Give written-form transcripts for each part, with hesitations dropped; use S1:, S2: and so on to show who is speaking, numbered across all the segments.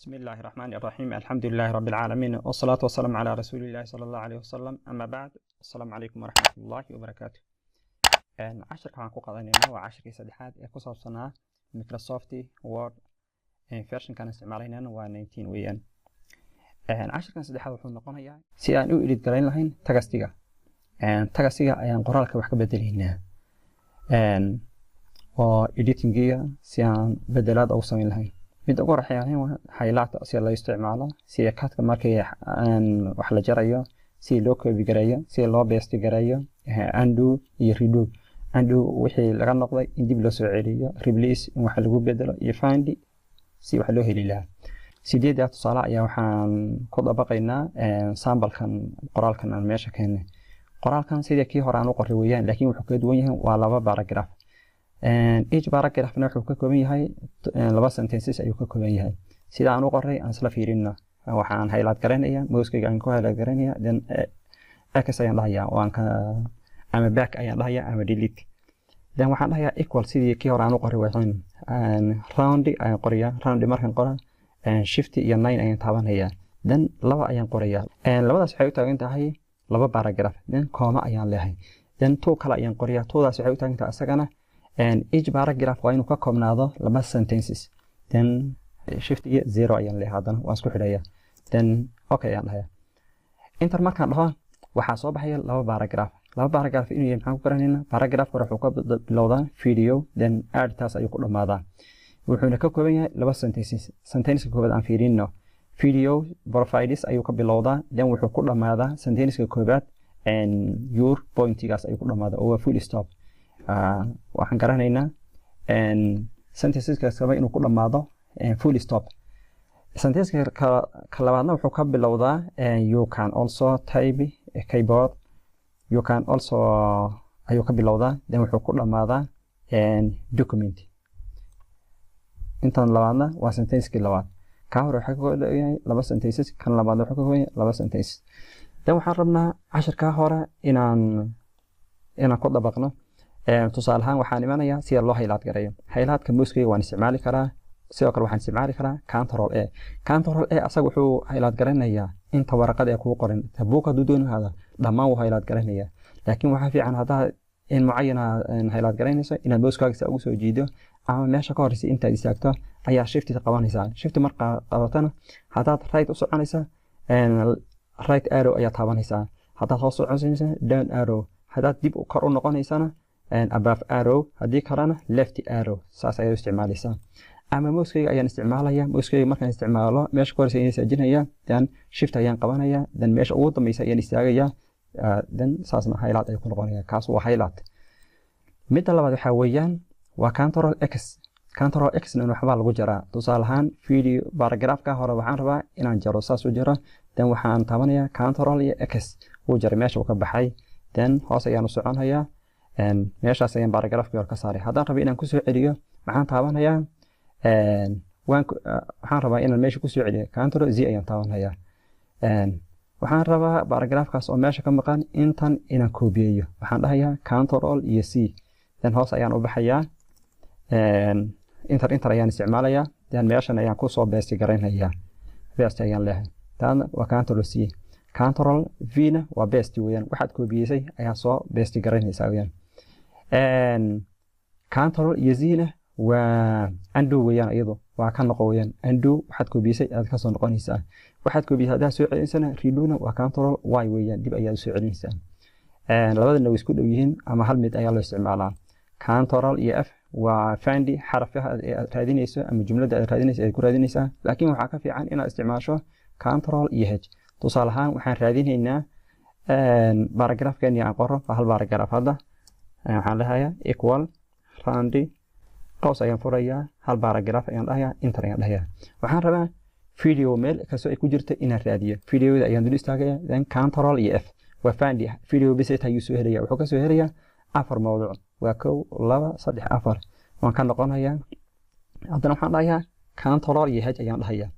S1: بسم الله الرحمن الرحيم الحمد لله رب العالمين والصلاة والسلام على رسول الله صلى الله عليه وسلم أما بعد السلام عليكم ورحمة الله وبركاته. عشر كان قادنا وعشر سدحات قصص صنع مايكروسوفت وورد فيرشن كان استعمالنا و 19 ويان. عشر كان سدحات وحنا نقولنا سي أن أريد قرين لهين تجستيجا. تجستيجا أيام قرالك وحكي بدلينا. و editing سي أن بدلات أو سمين لهين. mid ugu raxayaan highlight si loo isticmaalo si kaadka markay wax la jarayo si loo koobi gareeyo si loo paste gareeyo undo iyo redo undo wixii laga noqday in dib loo soo celiyo replace in wax lagu bedelo iyo find si wax loo heli lahaa sideeda tusaale ayaa waxaan ku dabaqaynaa sample-kan qoraalkan aan meesha keenay qoraalkan sidii kii hore aan u qoray weeyaan laakiin wuxuu ka duwan yahay waa laba paragraph each paragraph wuxuu ka kooban yahay laba sentences ayuu ka kooban yahay sida aan u qoray aan isla fiirino waxaan highlight garanayaa mouse-kayga aan ku highlight garanayaa then x ayaan dhahayaa waan ka ama back ayaan dhahayaa ama delete then waxaan dhahayaa equal sidii kii hore aan u qoray waxaan round ayaan qorayaa round markaan qora shift iyo 9 ayaan taabanayaa then laba ayaan qorayaa labadaas waxay u taagan tahay laba paragraph then comma ayaan leeyahay then two kale ayaan qorayaa toodaas waxay u taagan tahay asagana and each paragraph waa inuu ka koobnaado laba sentences then shift iyo 0 ayaan leeyahay hadana waan isku xidhayaa then okay ayaan dhahayaa inter markaan dhaho waxaa soo baxaya laba paragraph inuu yahay maxaan ku garanaynaa paragraph hore wuxuu ka bilowdaa video then add taas ayuu ku dhamaadaa wuxuuna ka kooban yahay laba sentences sentence-ka koobaad aan fiirino video profiles ayuu ka bilowdaa then wuxuu ku dhamaadaa sentence-ka koobaad and your point-gaas ayuu ku dhamaadaa oo full stop waxaan garanaynaa sentenceska sabab inuu ku dhamaado full stop sentenceska ka labaadna wuxuu ka bilowdaa you can also type a keyboard you can also ayuu ka bilowdaa then wuxuu ku dhamaadaa document intan labaadna waa sentenceki labaad ka hore waxa ka kooban laba sentences kan labaadna waxa ka kooban laba sentences then waxaan rabnaa casharka hore inaan ku dabaqno tusaale ahaan waxaan imanayaa si loo highlight gareeyo highlight-ka mouse-kayga waan isticmaali karaa sidoo kale waxaan isticmaali karaa control A asaga wuxuu highlight garanayaa inta warqad ee ku qoran tabuuka duduunada dhamaan uu highlight garanayaa laakiin waxa fiican hadaa in muayana highlight garanayso inaad mouse-kaaga ugu soo jiido ama meesha ka horeysa inta istaagto ayaa shift qabanaysaa shift marka qabatana hadaad right u soconaysa right arrow ayaa taabanaysaa hadaad hoos u soconaysa down arrow hadaad dib u kor u noqonaysana above arrow hadii kalena left arrow saas ayaa isticmaalaysaa ama mouse-kayga ayaan isticmaalayaa mouse-kayga markaan isticmaalo meesha ku horeysa ayaan saajinayaa then shift ayaan qabanayaa then meesha ugu dambaysa ayaan istaagayaa then saasna highlight ay ku noqonayaa kaas waa highlight midda labaad waxa weeyaan waa control x na waxba lagu jaraa tusaale ahaan video paragraph-ka hore waxaan rabaa inaan jaro saas u jaro then waxaan taabanayaa control iyo x uu jaray meesha uu ka baxay then hoos ayaan u soconayaa meeshaas ayaan paragraph-kii hore ka saaray haddaan rabo inaan ku soo celiyo maxaan taabanayaa waxaan rabaa inaan meesha ku soo celiyo control z ayaan taabanayaa waxaan rabaa paragraph-kaas oo meesha ka maqan intan inaan koobiyeeyo waxaan dhahayaa control iyo c then hoos ayaan u baxayaa inter ayaan isticmaalayaa then meeshan ayaan ku soo paste garaynayaa paste ayaan leeyahay tan waa control c control v na waa paste weeyaan waxaad koobiyeysa ayaa soo paste garaynaysaa weeyaan control iyo z na waa undo weeyaan iyadu waa ka noqo weeyaan undo waxaad koobiyeysay aad ka soo noqonaysaa waxaad koobiyeysaa hadaa soo celinsana redo na waa control y weeyaan dib ayaad soo celinaysaa labadana way isku dhow yihiin ama hal mid ayaa loo isticmaalaa control iyo f waa find xarfaha aad raadinayso ama jumlada aad raadinayso ay ku raadinaysaa laakiin waxa ka fiican inaad isticmaasho control iyo h tusaale ahaan waxaan raadinaynaa paragraph-kan aan qoro hal paragraph hadda waxaan leeyahay equal round qaws ayaan furayaa hal paragraph ayaan dhahayaa enter ayaan dhahayaa waxaan rabaa video meel kasto ay ku jirto inaan raadiyo videoda ayaan dul istaagayaa then control iyo f waa find video bisay tahay soo helaya wuxuu ka soo helayaa afar mawduuc waa 1 2 3 4 waan ka noqonayaa haddana waxaan dhahayaa control iyo h ayaan dhahayaa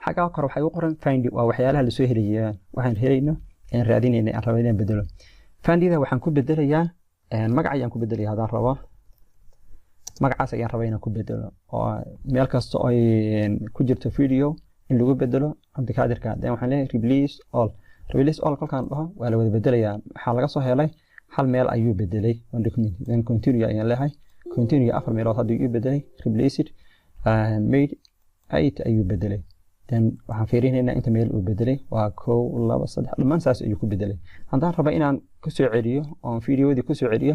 S1: xagaa kor waxay u qoran find waa waxyaalaha la soo heliyay waxaan helayno in raadinayna aan rabaa inaan bedelo findida waxaan ku bedelayaa magac ayaan ku bedelayaa hadaan rabo magacaas ayaan rabaa inaan ku bedelo oo meel kasta oo ku jirto video in lagu bedelo cabdikaadirka then waxaan leeyahay replace all kolkaan dhaho waa la wada bedelayaa waxaa laga soo helay hal meel ayuu bedelay one document then continue ayaan leeyahay continue afar meelood hadduu ii bedelay replace it and made 8 ayuu bedelay then waxaan fiirinaynaa inta meel uu bedelay waa 1 2 3 dhammaan saas ayuu ku bedelay haddaan raba inaan ku soo celiyo oo videoodii ku soo celiyo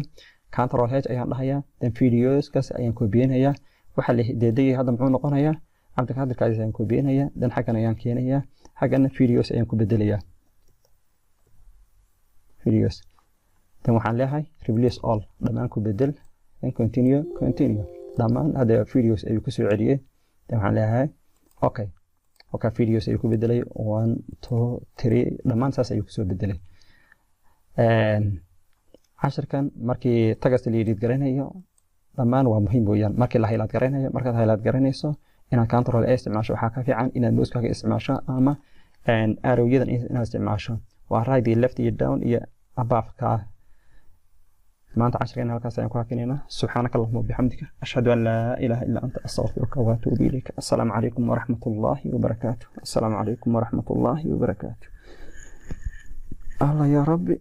S1: control h ayaan dhahayaa then videoskaas ayaan koobiyeynayaa waxa la deedayay hadda muxuu noqonayaa cabdikaadirkaas ayaan koobiyeynayaa then xaggan ayaan keenayaa xaggana videos ayaan ku bedelayaa videos then waxaan leeyahay replace all dhammaan ku bedel then continue dhammaan hadda videos ayuu ku soo celiyay then waxaan leeyahay okay videos ayuu ku bedelay 1 2 3 dhammaan saas ayuu ku soo bedelay casharkan markii tagasta la edit garanayo dhammaan waa muhiim weeyaan markii la highlight garanayo markaad highlight garanayso inaad control a isticmaasho waxaa ka fiican inaad mouse-kaaga isticmaasho ama arrow-yadan inaad isticmaasho waa right iyo left iyo down iyo above ka maanta casharkan halkaas ayaan ku hakineynaa subxaanaka allahumma wabixamdika ashhadu an laa ilaaha illaa anta astaghfiruka wa atuubu ilayk assalaamu calaykum waraxmatullaahi wabarakaatuh assalaamu calaykum waraxmatullaahi wabarakaatuh allah ya rabbi